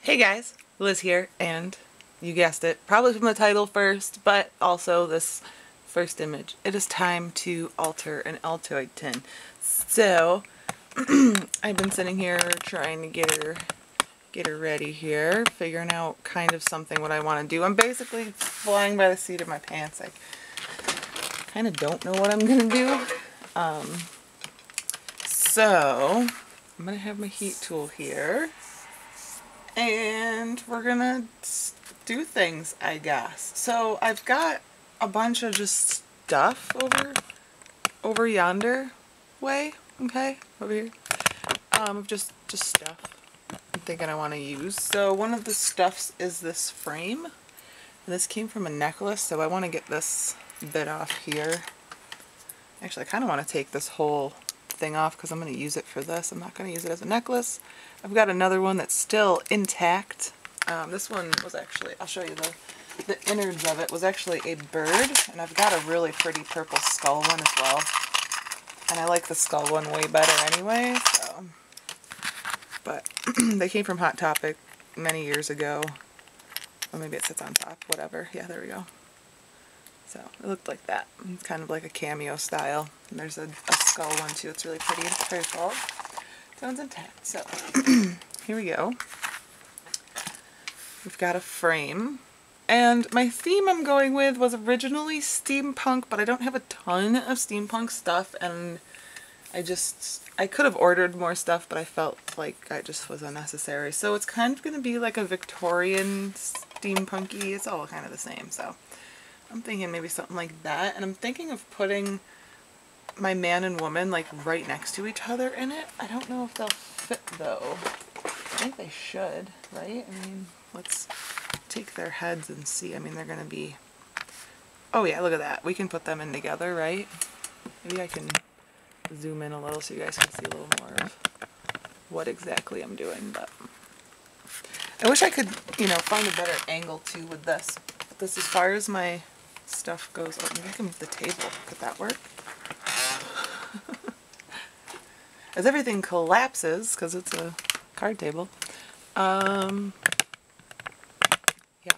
Hey guys, Liz here, and you guessed it, probably from the title first, but also this first image. It is time to alter an Altoid tin. So, I've been sitting here trying to get her ready here, figuring out kind of something what I want to do. I'm basically flying by the seat of my pants. I kind of don't know what I'm going to do. So, I'm going to have my heat tool here. And we're gonna do things, I guess. So I've got a bunch of just stuff over yonder way, okay, over here. Just stuff I'm thinking I want to use. So one of the stuffs is this frame. And this came from a necklace, so I want to get this bit off here. Actually, I kind of want to take this whole thing off because I'm going to use it for this. I'm not going to use it as a necklace. I've got another one that's still intact. This one was actually, I'll show you the innards of it, was actually a bird, and I've got a really pretty purple skull one as well. And I like the skull one way better anyway, so. But they came from Hot Topic many years ago. Or maybe it sits on top, whatever. Yeah, there we go. So it looked like that. It's kind of like a cameo style. And there's a skull one too. It's really pretty and purple. That one's intact. So here we go. We've got a frame. And my theme I'm going with was originally steampunk, but I don't have a ton of steampunk stuff, and I could have ordered more stuff, but I felt like it just was unnecessary. So it's kind of going to be like a Victorian steampunky. It's all kind of the same, so I'm thinking maybe something like that. And I'm thinking of putting my man and woman like right next to each other in it. I don't know if they'll fit though. I think they should, right? I mean, let's take their heads and see. I mean, they're gonna be, oh yeah, look at that. We can put them in together, right? Maybe I can zoom in a little so you guys can see a little more of what exactly I'm doing, but I wish I could, you know, find a better angle too with this. But this, as far as my stuff goes, oh, maybe I can move the table. Could that work? As everything collapses, because it's a card table. Yeah,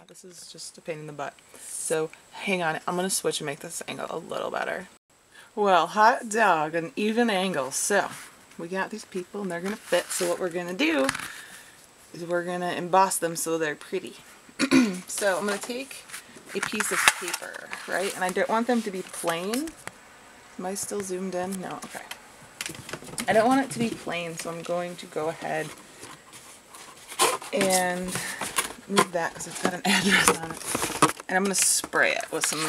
this is just a pain in the butt. So, hang on, I'm going to switch and make this angle a little better. Well, hot dog, an even angle. So, we got these people and they're going to fit. So what we're going to do is we're going to emboss them so they're pretty. So, I'm going to take a piece of paper, right? And I don't want them to be plain. Am I still zoomed in? No, okay. I don't want it to be plain, so I'm going to go ahead and move that because it's got an address on it. And I'm going to spray it with some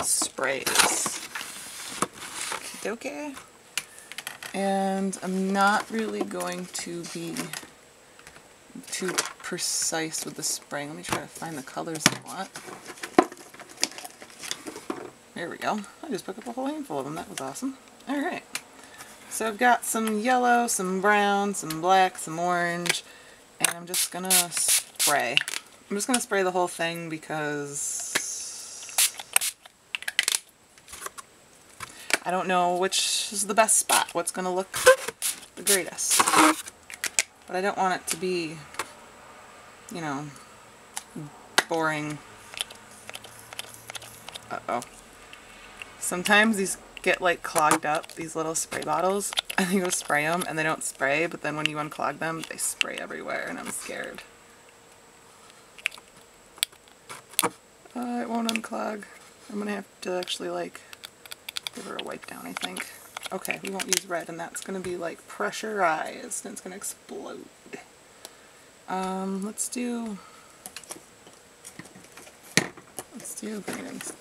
sprays. Okay. And I'm not really going to be too precise with the spraying. Let me try to find the colors I want. There we go. I just picked up a whole handful of them. That was awesome. Alright. So I've got some yellow, some brown, some black, some orange, and I'm just gonna spray. I'm just gonna spray the whole thing because I don't know which is the best spot, what's gonna look the greatest. But I don't want it to be, you know, boring. Uh-oh. Sometimes these get like clogged up, these little spray bottles, and you go spray them and they don't spray, but then when you unclog them they spray everywhere and I'm scared. It won't unclog. I'm gonna have to actually like give her a wipe down, I think. Okay, we won't use red, and that's gonna be like pressurized and it's gonna explode. Let's do green instead.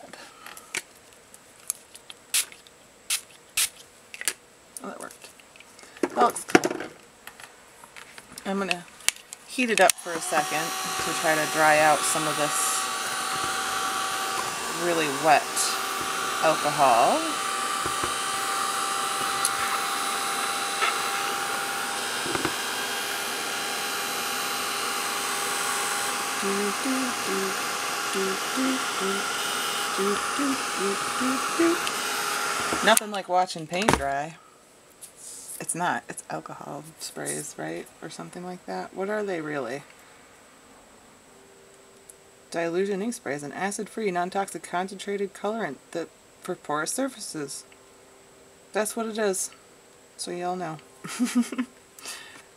Oh, that worked. That looks cool. I'm going to heat it up for a second to try to dry out some of this really wet alcohol. Nothing like watching paint dry. It's not. It's alcohol sprays, right? Or something like that. What are they really? Diluted ink spray is an acid-free, non-toxic concentrated colorant that for porous surfaces. That's what it is. So y'all know.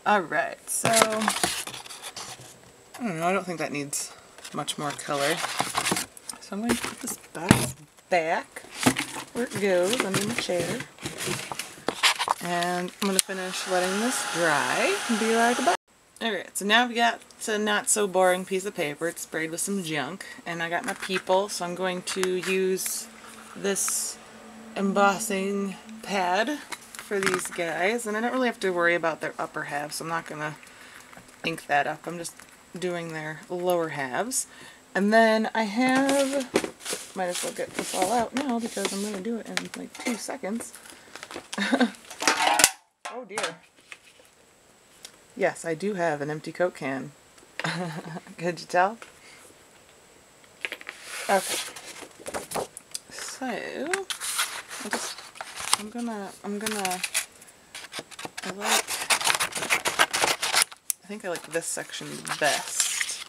Alright, so I don't know, I don't think that needs much more color. So I'm going to put this box back where it goes under the chair. And I'm going to finish letting this dry and be right back. Alright, so now we got a not so boring piece of paper. It's sprayed with some junk. And I got my people, so I'm going to use this embossing pad for these guys. And I don't really have to worry about their upper halves, so I'm not going to ink that up. I'm just doing their lower halves. And then I have, might as well get this all out now because I'm going to do it in like 2 seconds. Oh dear. Yes, I do have an empty Coke can. Could you tell? Okay. So, I think I like this section the best.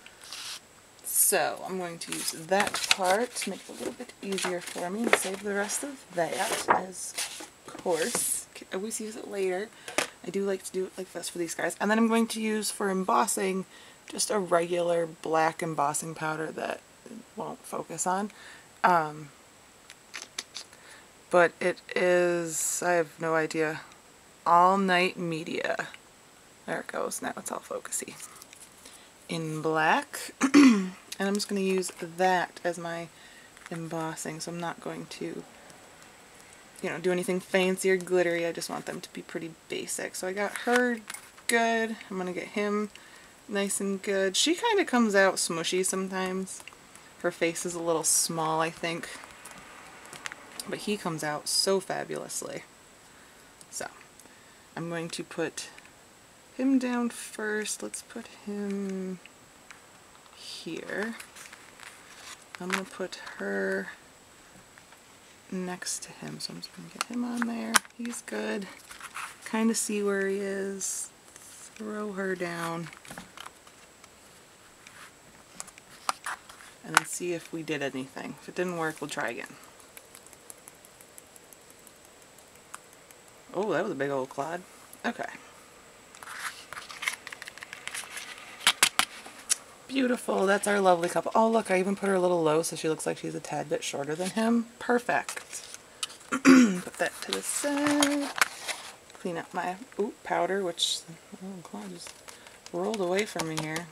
So, I'm going to use that part to make it a little bit easier for me and save the rest of that, as of course. I always use it later. I do like to do it like this for these guys. And then I'm going to use for embossing just a regular black embossing powder that it won't focus on. But it is, I have no idea, All Night Media. There it goes, now it's all focusy. In black. And I'm just going to use that as my embossing, so I'm not going to, you know, do anything fancy or glittery. I just want them to be pretty basic. So I got her good. I'm going to get him nice and good. She kind of comes out smushy sometimes. Her face is a little small, I think. But he comes out so fabulously. So, I'm going to put him down first. Let's put him here. I'm going to put her next to him, so I'm just going to get him on there. He's good. Kind of see where he is. Throw her down. And then see if we did anything. If it didn't work, we'll try again. Oh, that was a big old clod. Okay. Beautiful. That's our lovely couple. Oh, look, I even put her a little low so she looks like she's a tad bit shorter than him. Perfect. Put that to the side. Clean up my powder, which the clod just rolled away from me here.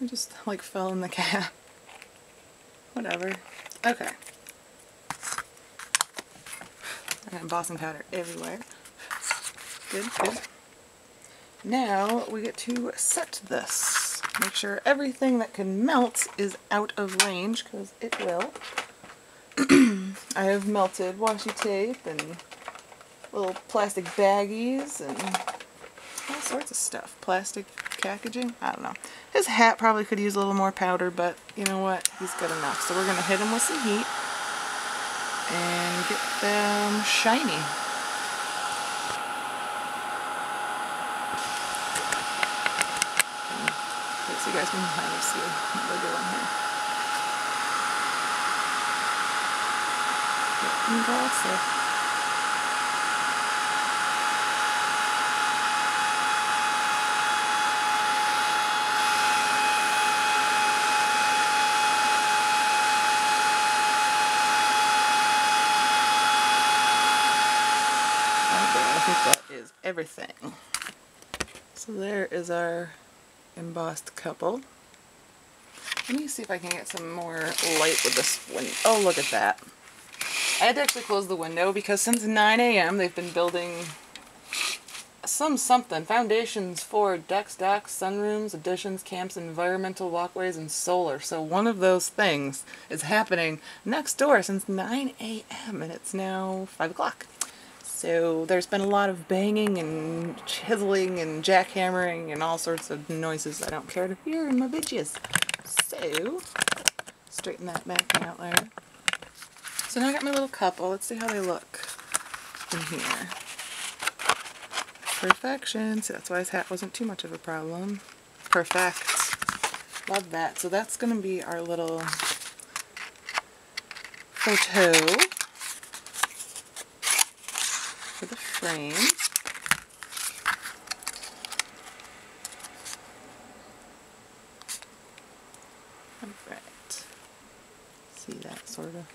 I just like fell in the cap. Whatever. Okay. I got embossing powder everywhere. Good, good. Now we get to set this. Make sure everything that can melt is out of range, because it will. I have melted washi tape and little plastic baggies and all sorts of stuff. Plastic packaging? I don't know. His hat probably could use a little more powder, but you know what? He's good enough. So we're going to hit him with some heat and get them shiny. So you guys can kind of see what we're doing here. Getting glossy. I think that is everything. So there is our embossed couple. Let me see if I can get some more light with this window. Oh, look at that. I had to actually close the window because since 9 a.m. they've been building something. Foundations for decks, docks, sunrooms, additions, camps, environmental walkways, and solar. So one of those things is happening next door since 9 a.m. and it's now 5 o'clock. So there's been a lot of banging and chiseling and jackhammering and all sorts of noises I don't care to hear in my bitches. So, straighten that back out there. So now I got my little couple. Let's see how they look in here. Perfection. So that's why his hat wasn't too much of a problem. Perfect. Love that. So that's going to be our little photo for the frame. Alright. See that sort of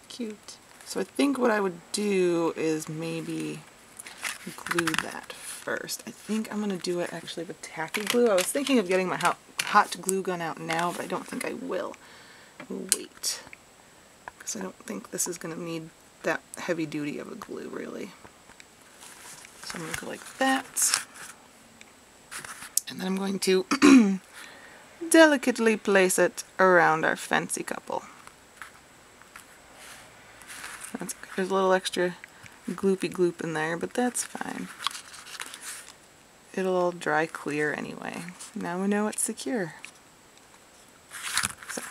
cute. So I think what I would do is maybe glue that first. I think I'm going to do it actually with tacky glue. I was thinking of getting my hot glue gun out now, but I don't think I will. We'll wait. Because I don't think this is going to need that heavy duty of a glue, really. So I'm going to go like that. And then I'm going to delicately place it around our fancy couple. There's a little extra gloopy gloop in there, but that's fine. It'll all dry clear anyway. Now we know it's secure. So.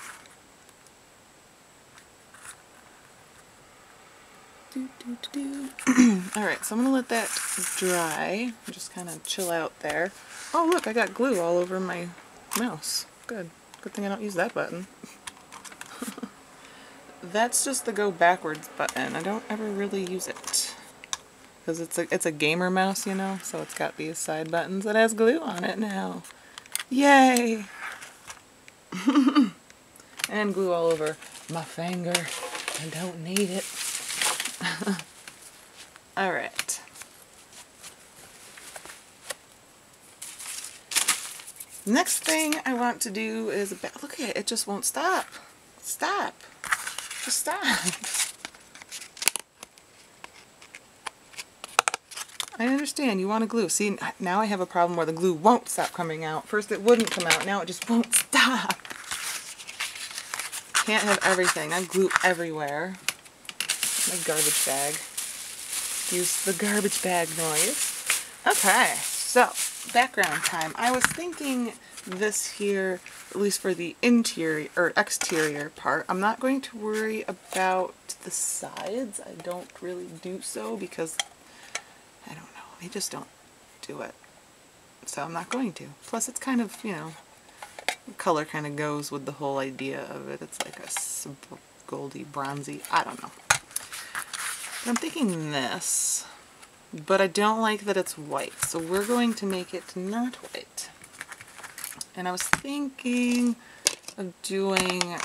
Alright, so I'm going to let that dry. Just kind of chill out there. Oh look, I got glue all over my mouse. Good. Good thing I don't use that button. That's just the go backwards button. I don't ever really use it. Because it's a gamer mouse, you know, so it's got these side buttons that has glue on it now. Yay! And glue all over my finger. I don't need it. Alright. Next thing I want to do is, look at it, it just won't stop. Stop. Just stop. I understand, you want to glue. See, now I have a problem where the glue won't stop coming out. First it wouldn't come out, now it just won't stop. Can't have everything. I glue everywhere. My garbage bag. Use the garbage bag noise. Okay, so background time. I was thinking this here, at least for the interior or exterior part, I'm not going to worry about the sides. I don't really do so because I don't know, they just don't do it. So I'm not going to. Plus it's kind of, you know, the color kind of goes with the whole idea of it. It's like a goldy, bronzy, I don't know. But I'm thinking this, but I don't like that it's white, so we're going to make it not white. And I was thinking of doing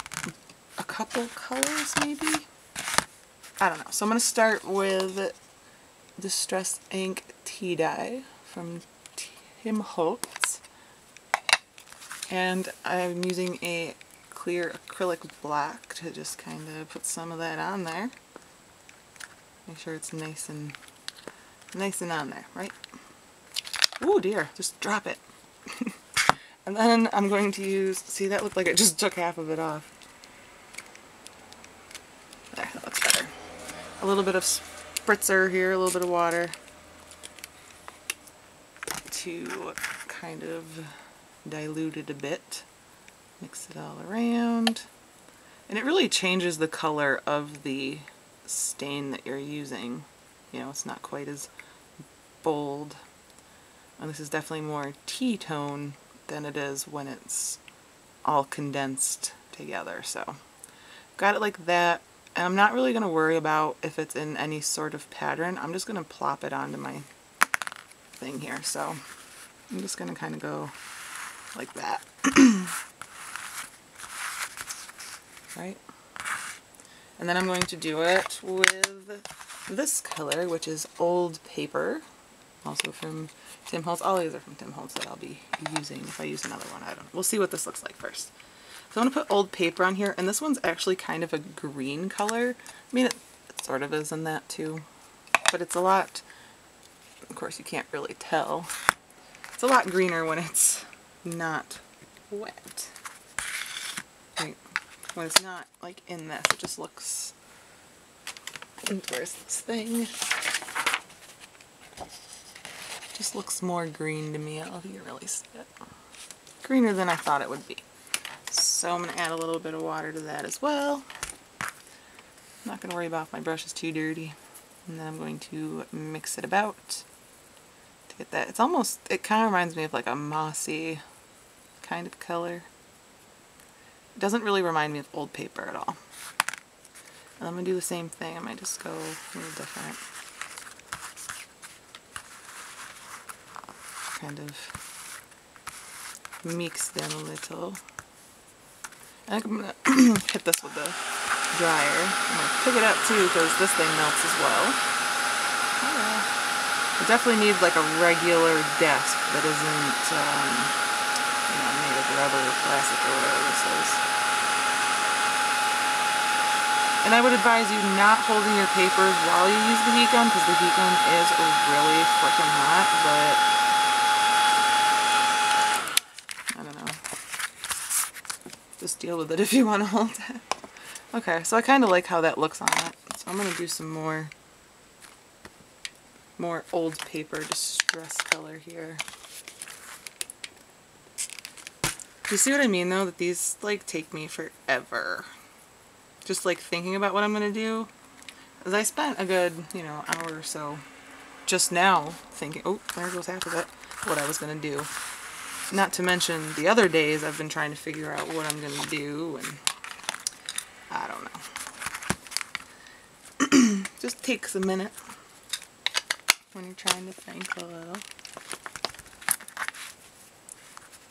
a couple colors maybe? I don't know. So I'm going to start with Distress Ink Tea Dye from Tim Holtz. And I'm using a clear acrylic black to just kind of put some of that on there. Make sure it's nice and on there, right? Oh dear, just drop it. And then I'm going to use, see that looked like it just took half of it off. There, that looks better. A little bit of spritzer here, a little bit of water to kind of dilute it a bit. Mix it all around. And it really changes the color of the stain that you're using. You know, it's not quite as bold. And this is definitely more tea tone than it is when it's all condensed together. So got it like that, and I'm not really going to worry about if it's in any sort of pattern. I'm just going to plop it onto my thing here. So I'm just going to kind of go like that. Right? And then I'm going to do it with this color, which is Old Paper, also from Tim Holtz. All these are from Tim Holtz that I'll be using if I use another one. I don't know. We'll see what this looks like first. So I'm going to put Old Paper on here, and this one's actually kind of a green color. I mean, it sort of is in that too, but it's a lot, of course you can't really tell, it's a lot greener when it's not wet. Right. When it's not like in this, it just looks, where's this thing? Just looks more green to me. I don't know if you can really see it. Greener than I thought it would be. So I'm going to add a little bit of water to that as well. I'm not going to worry about if my brush is too dirty. And then I'm going to mix it about Get that. It's almost, it kind of reminds me of like a mossy kind of color. It doesn't really remind me of old paper at all. And I'm going to do the same thing. I might just go a little different. Kind of mix them a little. I think I'm going to hit this with the dryer. I'm going to pick it up too because this thing melts as well. Oh yeah. I definitely need like a regular desk that isn't you know, made of rubber or plastic or whatever this is. And I would advise you not holding your papers while you use the heat gun because the heat gun is really freaking hot, but I don't know. Just deal with it if you want to hold it. Okay, so I kind of like how that looks on it. So I'm going to do some more old paper distress color here. Do you see what I mean though? That these like take me forever. Just like thinking about what I'm going to do. Because I spent a good, you know, hour or so just now thinking, oh, there goes half of it, what I was going to do. Not to mention the other days I've been trying to figure out what I'm going to do, and I don't know. Just takes a minute when you're trying to think a little.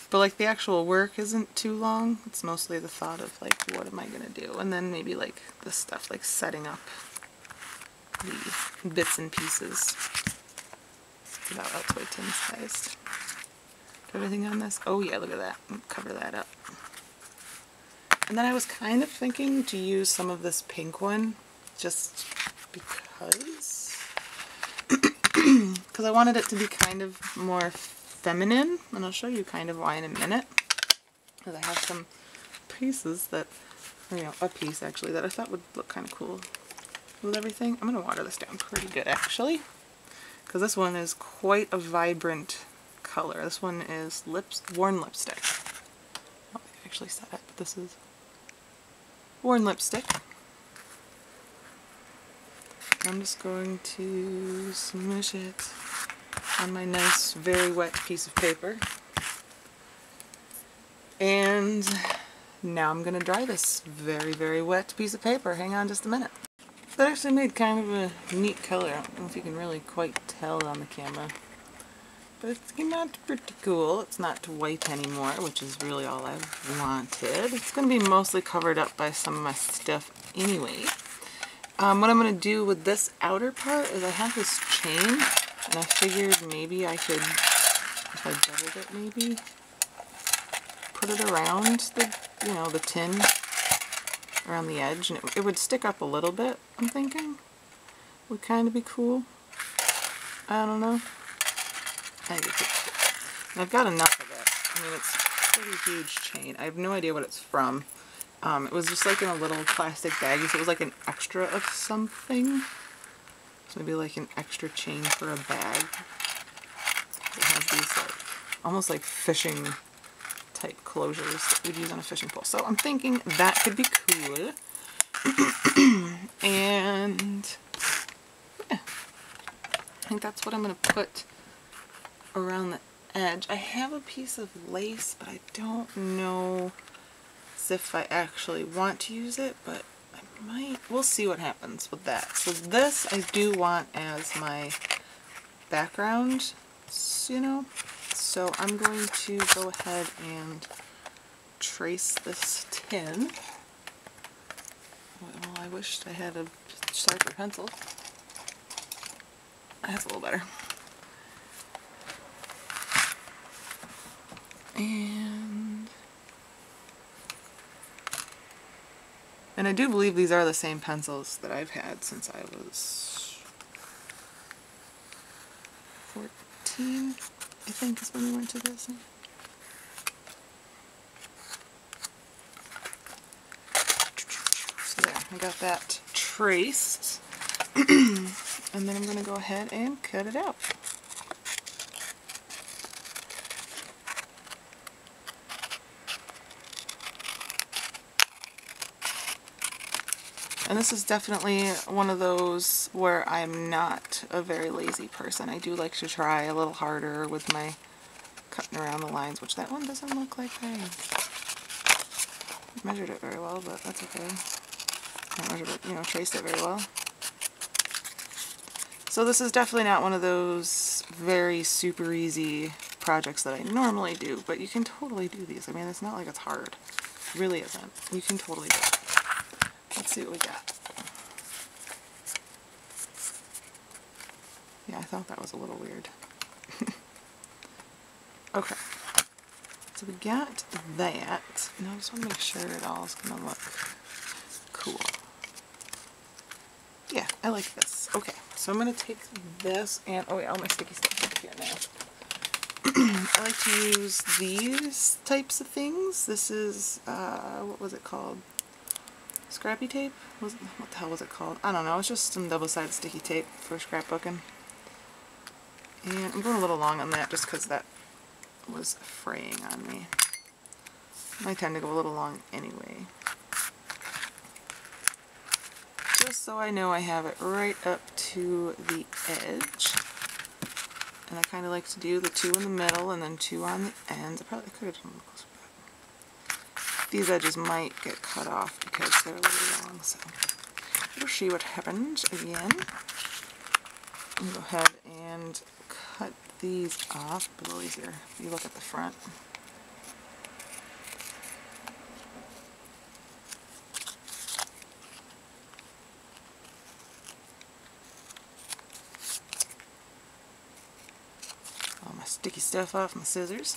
But like the actual work isn't too long. It's mostly the thought of like, what am I going to do? And then maybe like this stuff, like setting up the bits and pieces. It's about Altoid tin sized. Do everything on this? Oh yeah, look at that. Cover that up. And then I was kind of thinking to use some of this pink one just because. Because I wanted it to be kind of more feminine, and I'll show you kind of why in a minute. Because I have some pieces that, or, you know, a piece actually that I thought would look kind of cool with everything. I'm going to water this down pretty good actually, because this one is quite a vibrant color. This one is worn lipstick. I don't think I actually said it, but this is worn lipstick. I'm just going to smush it on my nice, very wet piece of paper. And now I'm going to dry this very, very wet piece of paper. Hang on just a minute. That actually made kind of a neat color. I don't know if you can really quite tell on the camera. But it came out pretty cool. It's not white anymore, which is really all I wanted. It's going to be mostly covered up by some of my stuff anyway. What I'm going to do with this outer part is I have this chain, and I figured maybe I could, if I doubled it maybe, put it around the, you know, the tin, around the edge, and it would stick up a little bit, I'm thinking. Would kind of be cool. I don't know. I think it's cool. And I've got enough of it. I mean, it's a pretty huge chain. I have no idea what it's from. It was just like in a little plastic baggie, so it was like an extra of something. So maybe like an extra chain for a bag. It has these like, almost like fishing type closures that we'd use on a fishing pole. So I'm thinking that could be cool. And yeah, I think that's what I'm going to put around the edge. I have a piece of lace, but I don't know if I actually want to use it, but I might. We'll see what happens with that. So this I do want as my background, you know, so I'm going to go ahead and trace this tin. Well, I wished I had a sharper pencil. That's a little better. And I do believe these are the same pencils that I've had since I was 14, I think is when we went to this. So there, I got that traced. And then I'm going to go ahead and cut it out. And this is definitely one of those where I'm not a very lazy person. I do like to try a little harder with my cutting around the lines, which that one doesn't look like I measured it very well, but that's okay. I measured it, you know, traced it very well. So this is definitely not one of those very super easy projects that I normally do, but you can totally do these. I mean, it's not like it's hard. It really isn't. You can totally do it. Let's see what we got. Yeah, I thought that was a little weird. Okay. So we got that. Now I just want to make sure it all is going to look cool. Yeah, I like this. Okay, so I'm going to take this and, oh yeah, all my sticky stuff up here now. I like to use these types of things. This is, what was it called? Scrappy tape? What the hell was it called? I don't know. It's just some double-sided sticky tape for scrapbooking. And I'm going a little long on that just because that was fraying on me. I tend to go a little long anyway. Just so I know I have it right up to the edge. And I kind of like to do the 2 in the middle and then 2 on the ends. I probably could have done them closer, but these edges might get cut off because they're a little long, so we'll see what happens again. I'll go ahead and cut these off. A little easier if you look at the front. All my sticky stuff off my scissors.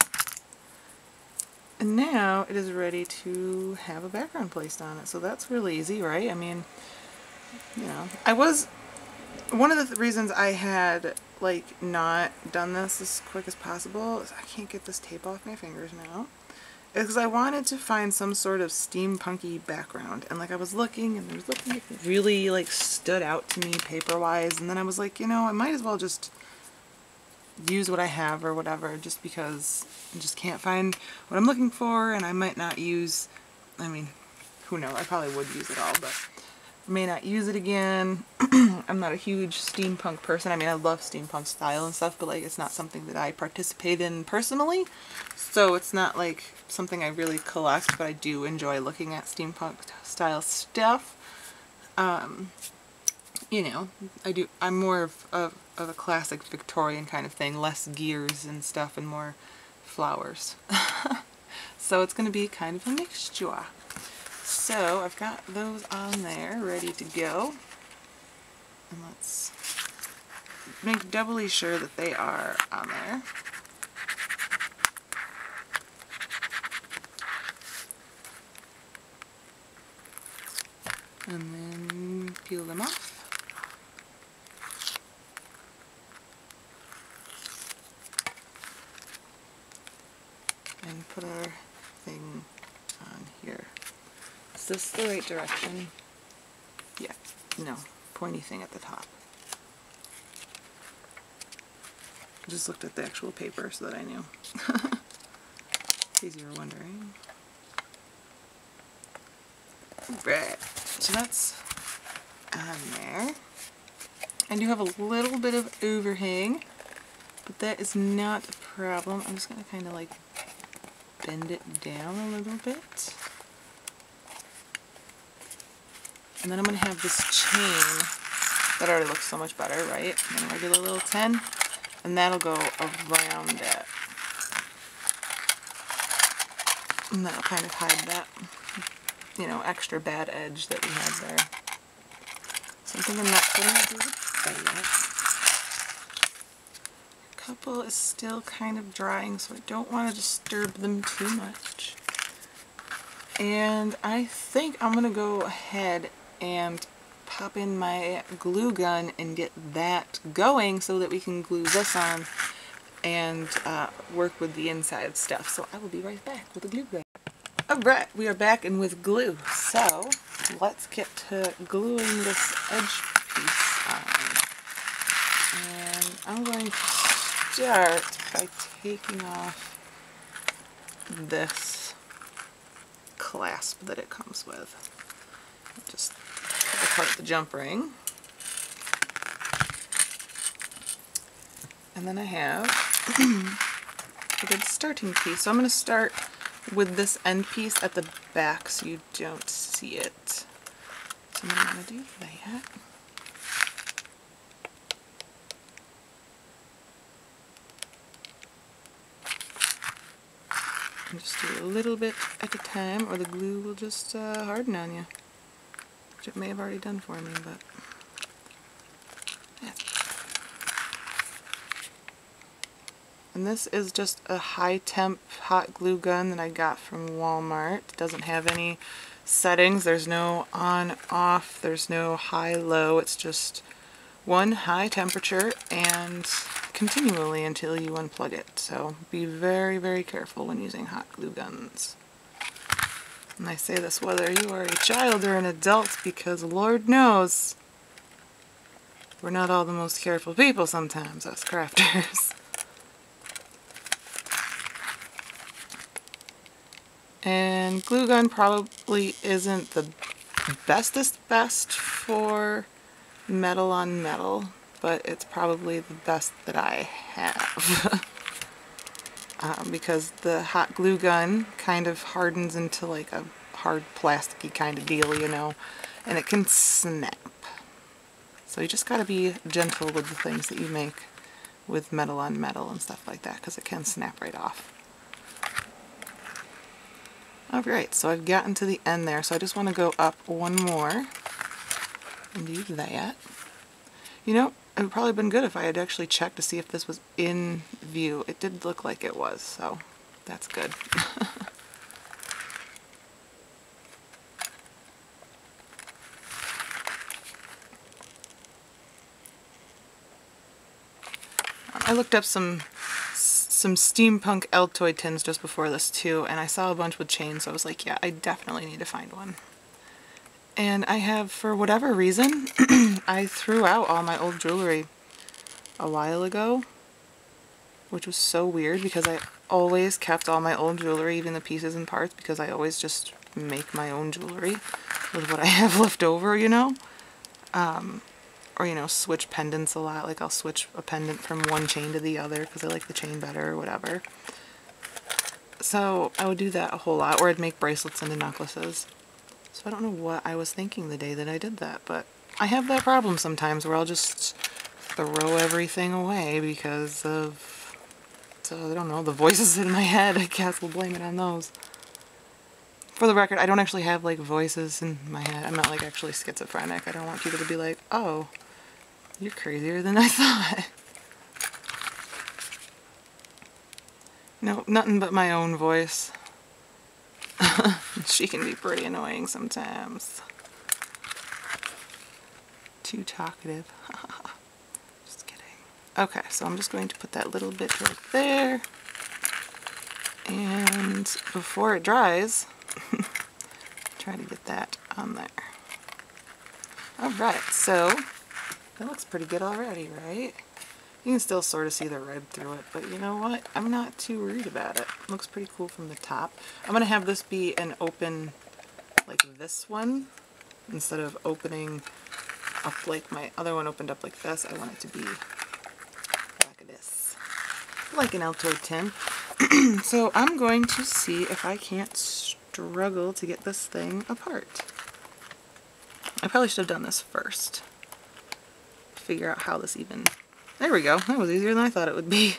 And now it is ready to have a background placed on it. So that's really easy, right? I mean, you know, one of the reasons I had like not done this as quick as possible is I can't get this tape off my fingers now. Is because I wanted to find some sort of steampunky background, and like I was looking and there was looking that really like stood out to me paper wise, and then I was like, you know, I might as well just use what I have or whatever, just because I just can't find what I'm looking for, and I might not use, I mean, who knows, I probably would use it all, but I may not use it again. I'm not a huge steampunk person. I mean, I love steampunk style and stuff, but like it's not something that I participate in personally, so it's not like something I really collect, but I do enjoy looking at steampunk style stuff. You know, I'm more of a classic Victorian kind of thing, less gears and stuff and more flowers. So it's going to be kind of a mixture. So I've got those on there ready to go. And let's make doubly sure that they are on there. And then peel them off. And put our thing on here. Is this the right direction? Yeah. No. Pointy thing at the top. I just looked at the actual paper so that I knew. In case you were wondering. Right. So that's on there. I do have a little bit of overhang, but that is not a problem. I'm just going to kind of like bend it down a little bit. And then I'm going to have this chain that already looks so much better, right? And then a regular little 10, and that'll go around it. And that'll kind of hide that, you know, extra bad edge that we had there. So I think I'm not going to do that yet. A couple is still kind of drying, so I don't want to disturb them too much. And I think I'm going to go ahead and pop in my glue gun and get that going so that we can glue this on and work with the inside stuff. So I will be right back with the glue gun. Alright, we are back and with glue. So let's get to gluing this edge piece on. And I'm going to start by taking off this clasp that it comes with. Just put the apart the jump ring. And then I have a good starting piece. So I'm going to start with this end piece at the back so you don't see it. So I'm going to do that. And just do a little bit at a time, or the glue will just harden on you, which it may have already done for me, but yeah. And this is just a high temp hot glue gun that I got from Walmart. It doesn't have any settings. There's no on, off, there's no high, low. It's just one high temperature and continually until you unplug it. So be very, very careful when using hot glue guns. And I say this whether you are a child or an adult, because Lord knows we're not all the most careful people sometimes, us crafters. And glue gun probably isn't the best for metal on metal, but it's probably the best that I have. Because the hot glue gun kind of hardens into like a hard plasticky kind of deal, you know, and it can snap. So you just gotta be gentle with the things that you make with metal on metal and stuff like that, because it can snap right off. Alright, so I've gotten to the end there, so I just want to go up one more and do that. You know, it would probably have been good if I had actually checked to see if this was in view. It did look like it was, so that's good. I looked up some Steampunk Altoid tins just before this too, and I saw a bunch with chains, so I was like, yeah, I definitely need to find one. And I have, for whatever reason, I threw out all my old jewelry a while ago, which was so weird because I always kept all my old jewelry, even the pieces and parts, because I always just make my own jewelry with what I have left over, you know? Or, you know, switch pendants a lot. Like, I'll switch a pendant from one chain to the other because I like the chain better or whatever. So I would do that a whole lot, or I'd make bracelets into necklaces. So I don't know what I was thinking the day that I did that, but I have that problem sometimes where I'll just throw everything away because of, I don't know, the voices in my head. I guess we'll blame it on those. For the record, I don't actually have, like, voices in my head. I'm not, like, actually schizophrenic. I don't want people to be like, oh, you're crazier than I thought. No, nothing but my own voice. She can be pretty annoying sometimes. Too talkative. Just kidding. Okay, so I'm just going to put that little bit right there. And before it dries, try to get that on there. Alright, so that looks pretty good already, right? You can still sort of see the red through it, but you know what? I'm not too worried about it. It looks pretty cool from the top. I'm going to have this be an open, like this one, instead of opening up like my other one opened up like this. I want it to be like this, like an Altoid tin. So I'm going to see if I can't struggle to get this thing apart. I probably should have done this first. Figure out how this even... There we go. That was easier than I thought it would be.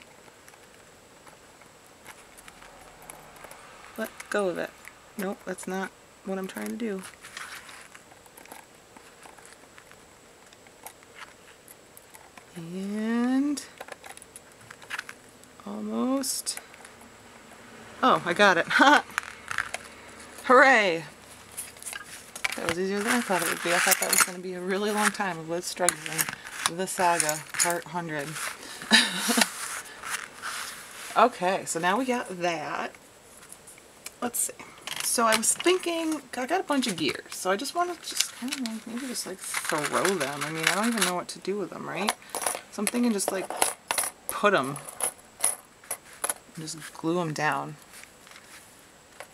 Let go of it. Nope, that's not what I'm trying to do. And... almost... Oh, I got it. Hooray! That was easier than I thought it would be. I thought that was going to be a really long time of Liz struggling. The Saga, part 100. Okay, so now we got that. Let's see. So I was thinking, I got a bunch of gears, so I just want to I don't know, maybe just like throw them. I mean, I don't even know what to do with them, right? So I'm thinking just like put them, and just glue them down.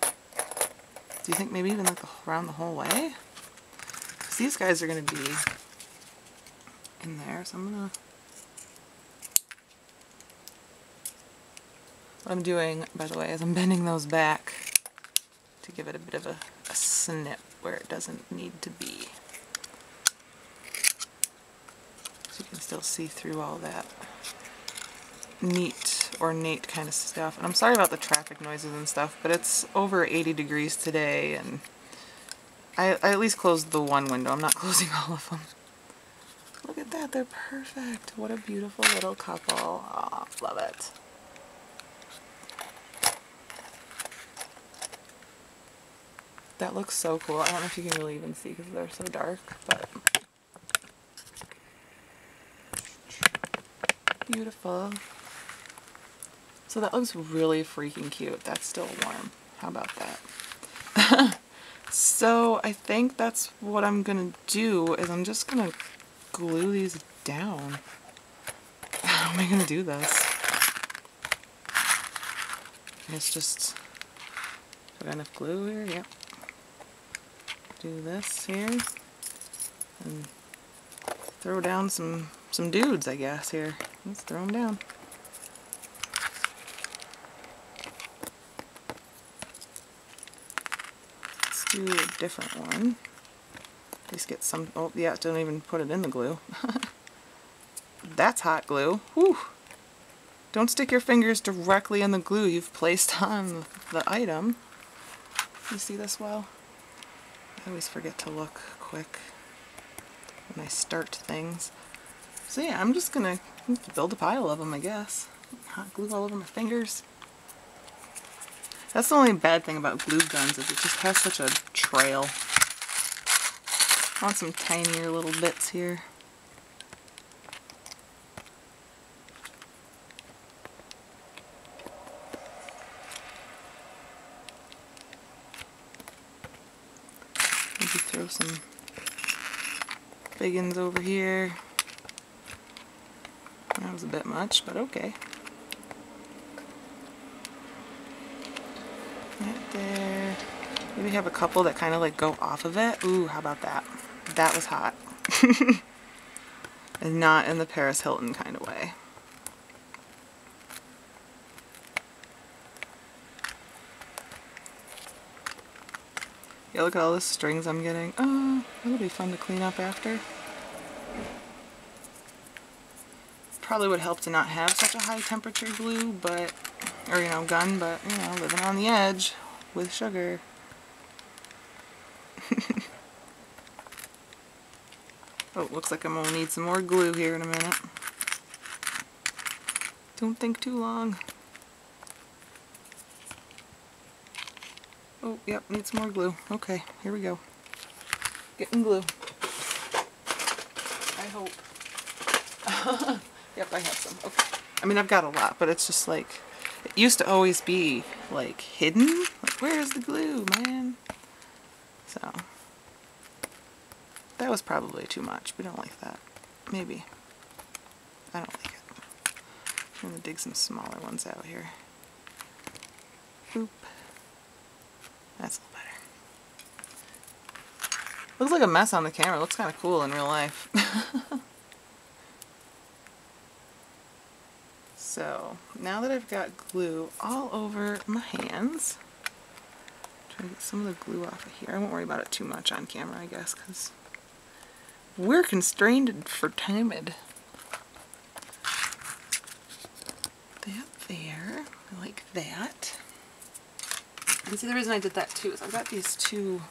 Do you think maybe even like around the whole way? So these guys are going to be in there, so I'm going to... What I'm doing, by the way, is I'm bending those back to give it a bit of a snip where it doesn't need to be. So you can still see through all that neat, ornate kind of stuff. And I'm sorry about the traffic noises and stuff, but it's over 80 degrees today, and I at least closed the one window. I'm not closing all of them. Look at that, they're perfect. What a beautiful little couple. Aw, love it. That looks so cool. I don't know if you can really even see because they're so dark, but beautiful. So that looks really freaking cute. That's still warm. How about that? So I think that's what I'm gonna do, is I'm just gonna glue these down. How am I gonna do this? It's just, got enough glue here? Yep. Do this here and throw down some dudes, I guess, here. Let's throw them down. Let's do a different one. At least get some... Oh, yeah, don't even put it in the glue. That's hot glue. Whew. Don't stick your fingers directly in the glue you've placed on the item. You see this well? I always forget to look quick when I start things. So yeah, I'm just gonna build a pile of them, I guess. Hot glue all over my fingers. That's the only bad thing about glue guns, is it just has such a trail. I want some tinier little bits here. Maybe throw some big ones over here. That was a bit much, but okay. Right there. Maybe have a couple that kind of like go off of it. Ooh, how about that? That was hot. And not in the Paris Hilton kind of way. Yeah, look at all the strings I'm getting. Oh, that'll be fun to clean up after. Probably would help to not have such a high temperature glue, but, or you know, gun, but you know, living on the edge with sugar. Oh, looks like I'm gonna need some more glue here in a minute. Don't think too long. Oh, yep, need some more glue. Okay, here we go. Getting glue. I hope. Yep, I have some. Okay. I mean, I've got a lot, but it's just like, it used to always be like hidden. Like, where's the glue, man? So, that was probably too much. We don't like that. Maybe. I don't like it. I'm gonna dig some smaller ones out here. Boop. That's a little better. Looks like a mess on the camera. Looks kind of cool in real life. So, now that I've got glue all over my hands, trying to get some of the glue off of here. I won't worry about it too much on camera, I guess, because we're constrained for time. That there, I like that. And see, the reason I did that too is I've got these two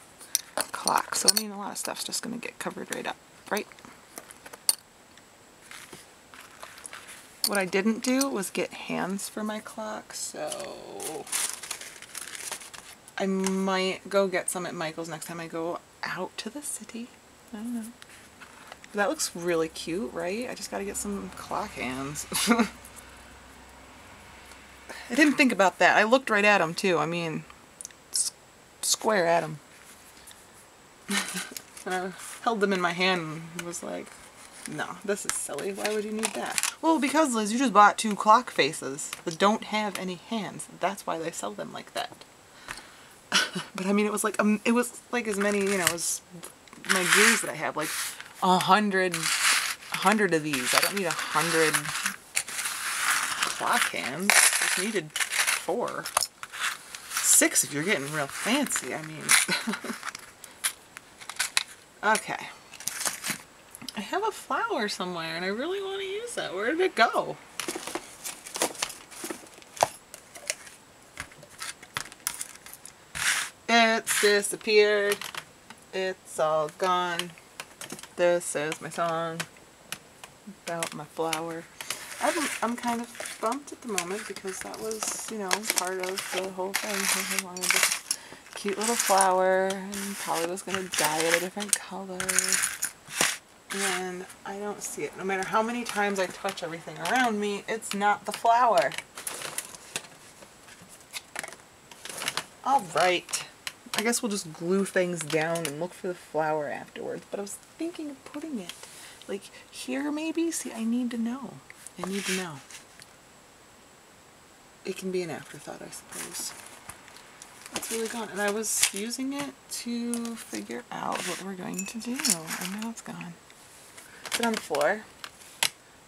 clocks, so I mean a lot of stuff's just going to get covered right up, right? What I didn't do was get hands for my clock, so I might go get some at Michael's next time I go out to the city. I don't know. That looks really cute, right? I just gotta get some clock hands. I didn't think about that. I looked right at them too. I mean, square at them. And I held them in my hand and was like, no, this is silly. Why would you need that? Well, because, Liz, you just bought two clock faces that don't have any hands. That's why they sell them like that. But I mean, it was like as many, you know, as my glues that I have, like 100 of these. I don't need 100 cloth cans. Just needed 4. 6 if you're getting real fancy, I mean. Okay. I have a flower somewhere and I really want to use that. Where did it go? It's disappeared. It's all gone. This is my song about my flower. I'm kind of bummed at the moment because that was, you know, part of the whole thing. I wanted this cute little flower and probably was going to dye it a different color. And I don't see it. No matter how many times I touch everything around me, it's not the flower. Alright. I guess we'll just glue things down and look for the flower afterwards. But I was thinking of putting it, like, here maybe? See, I need to know. I need to know. It can be an afterthought, I suppose. It's really gone. And I was using it to figure out what we're going to do. And now it's gone. Is it on the floor?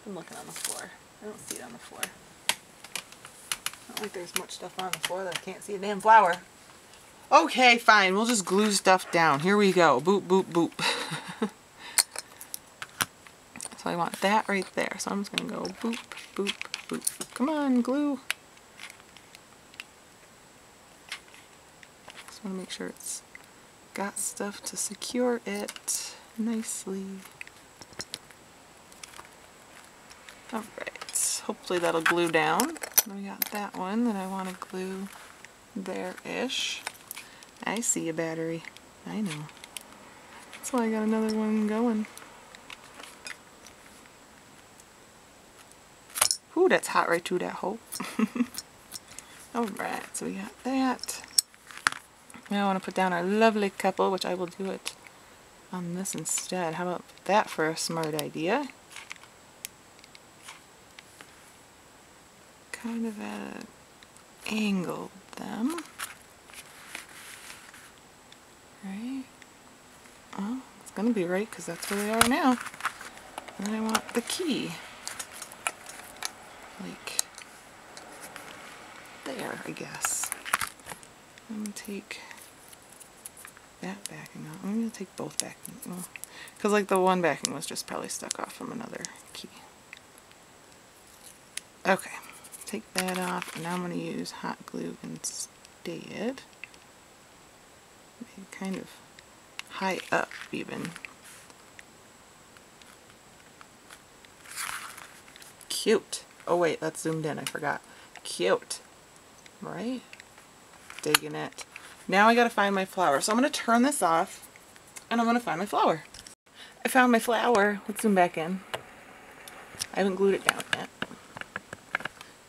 I'm looking on the floor. I don't see it on the floor. Not like there's much stuff on the floor that I can't see a damn flower. Okay, fine. We'll just glue stuff down. Here we go. Boop, boop, boop. So I want that right there. So I'm just going to go boop, boop, boop. Come on, glue. Just want to make sure it's got stuff to secure it nicely. Alright, hopefully that'll glue down. We got that one that I want to glue there-ish. I see a battery. I know. That's why I got another one going. Ooh, that's hot right to that hole. Alright, so we got that. Now I want to put down our lovely couple, which I will do it on this instead. How about that for a smart idea? Kind of at an angle them. Right? Oh, it's going to be right because that's where they are now. And then I want the key. Like there, I guess. I'm going to take that backing off. I'm going to take both backing. Because like the one backing was just probably stuck off from another key. Okay. Take that off, and now I'm going to use hot glue instead. Maybe kind of high up even. Cute. Oh wait, that's zoomed in, I forgot. Cute. Right? Digging it. Now I gotta find my flower. So I'm gonna turn this off, and I'm gonna find my flower. I found my flower. Let's zoom back in. I haven't glued it down yet.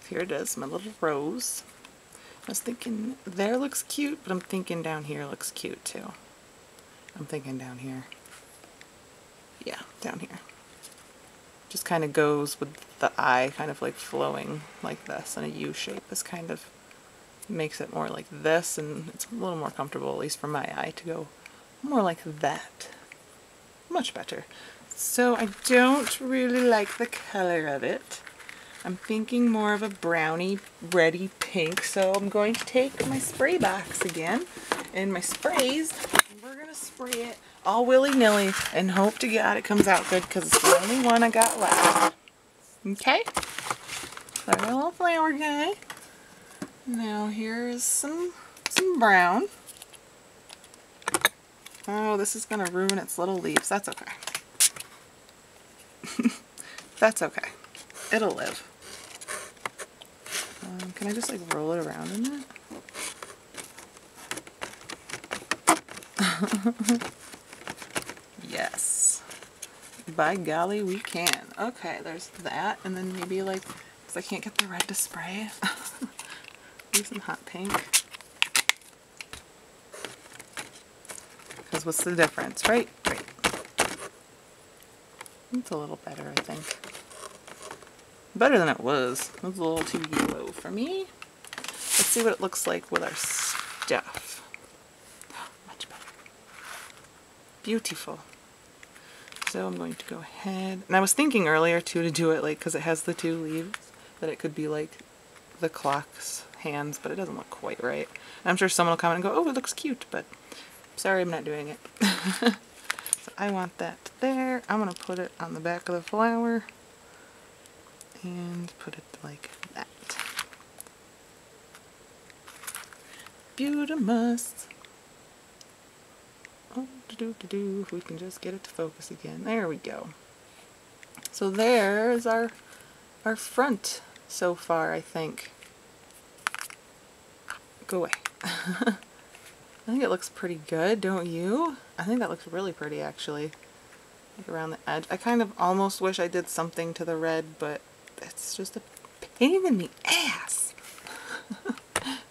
Here it is, my little rose. I was thinking there looks cute, but I'm thinking down here looks cute too. I'm thinking down here. Yeah, down here. Just kind of goes with the eye kind of like flowing like this in a U shape. This kind of makes it more like this, and it's a little more comfortable, at least for my eye, to go more like that. Much better. So I don't really like the color of it. I'm thinking more of a brownie, reddy pink, so I'm going to take my spray box again, and my sprays, and we're going to spray it all willy-nilly, and hope to God it comes out good, because it's the only one I got left. Okay? So our little flower guy. Now here's some brown. Oh, this is going to ruin its little leaves. That's okay. That's okay. It'll live. Can I just like roll it around in it? Yes. By golly, we can. Okay, there's that, and then maybe like, because I can't get the red to spray, use some hot pink. Because what's the difference, right? Right. It's a little better, I think. Better than it was. It was a little too yellow for me. Let's see what it looks like with our stuff. Much better. Beautiful. So I'm going to go ahead, and I was thinking earlier too to do it like, because it has the 2 leaves, that it could be like the clock's hands, but it doesn't look quite right. And I'm sure someone will comment and go, oh, it looks cute, but sorry, I'm not doing it. So I want that there. I'm going to put it on the back of the flower and put it like that. Beautimus. Oh, if we can just get it to focus again. There we go. So there's our front so far, I think. Go away. I think it looks pretty good, don't you? I think that looks really pretty, actually. Like around the edge. I kind of almost wish I did something to the red, but it's just a pain in the ass.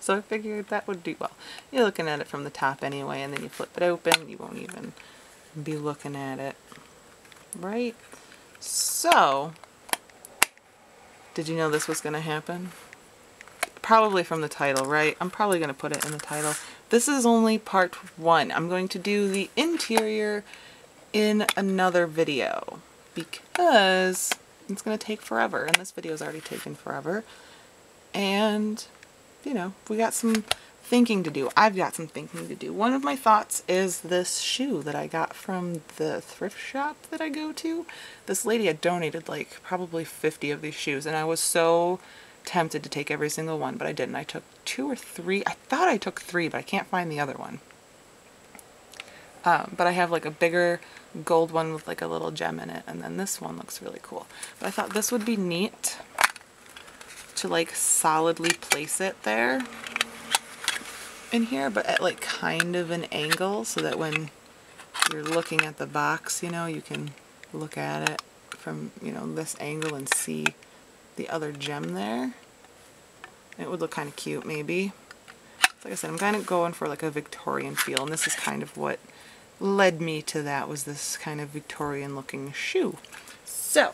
So I figured that would do well. You're looking at it from the top anyway, and then you flip it open, you won't even be looking at it. Right? So, did you know this was going to happen? Probably from the title, right? I'm probably going to put it in the title. This is only part 1. I'm going to do the interior in another video because it's going to take forever, and this video is already taken forever. And you know, we got some thinking to do. I've got some thinking to do. One of my thoughts is this shoe that I got from the thrift shop that I go to. This lady had donated like probably 50 of these shoes, and I was so tempted to take every single one, but I didn't. I took 2 or 3. I thought I took 3, but I can't find the other one. But I have like a bigger gold one with like a little gem in it, and then this one looks really cool. But I thought this would be neat to like solidly place it there in here, but at like kind of an angle, so that when you're looking at the box, you know, you can look at it from, you know, this angle and see the other gem there. It would look kind of cute, maybe. Like I said, I'm kind of going for like a Victorian feel, and this is kind of what led me to that, was this kind of Victorian looking shoe. So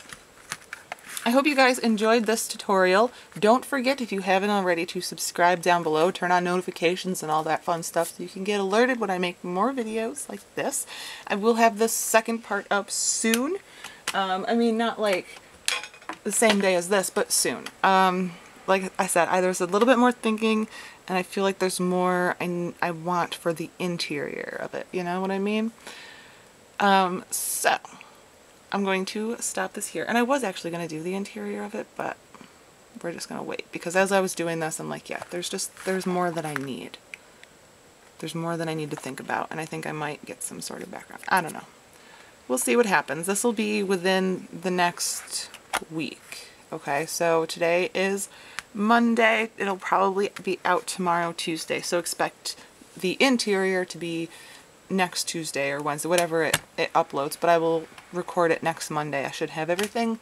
I hope you guys enjoyed this tutorial. Don't forget, if you haven't already, to subscribe down below, turn on notifications and all that fun stuff so you can get alerted when I make more videos like this. I will have this second part up soon. I mean, not like the same day as this, but soon. Like I said, there's a little bit more thinking, and I feel like there's more I want for the interior of it, you know what I mean? So I'm going to stop this here. And I was actually going to do the interior of it, but we're just going to wait. Because as I was doing this, I'm like, yeah, there's more that I need. There's more that I need to think about. And I think I might get some sort of background. I don't know. We'll see what happens. This will be within the next week. Okay, so today is Monday. It'll probably be out tomorrow, Tuesday. So expect the interior to be next Tuesday or Wednesday, whatever it uploads. But I will record it next Monday. I should have everything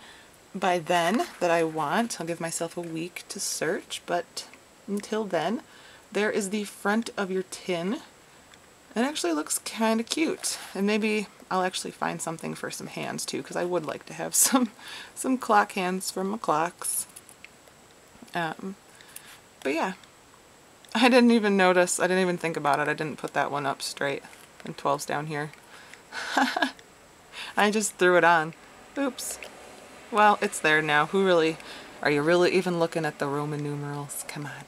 by then that I want. I'll give myself a week to search, but until then, there is the front of your tin. It actually looks kind of cute, and maybe I'll actually find something for some hands too, because I would like to have some clock hands from my clocks. But yeah, I didn't even notice, I didn't even think about it. I didn't put that one up straight, and 12's down here. I just threw it on. Oops. Well, it's there now. Are you really even looking at the Roman numerals? Come on.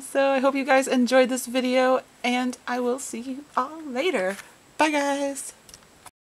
So I hope you guys enjoyed this video, and I will see you all later. Bye guys!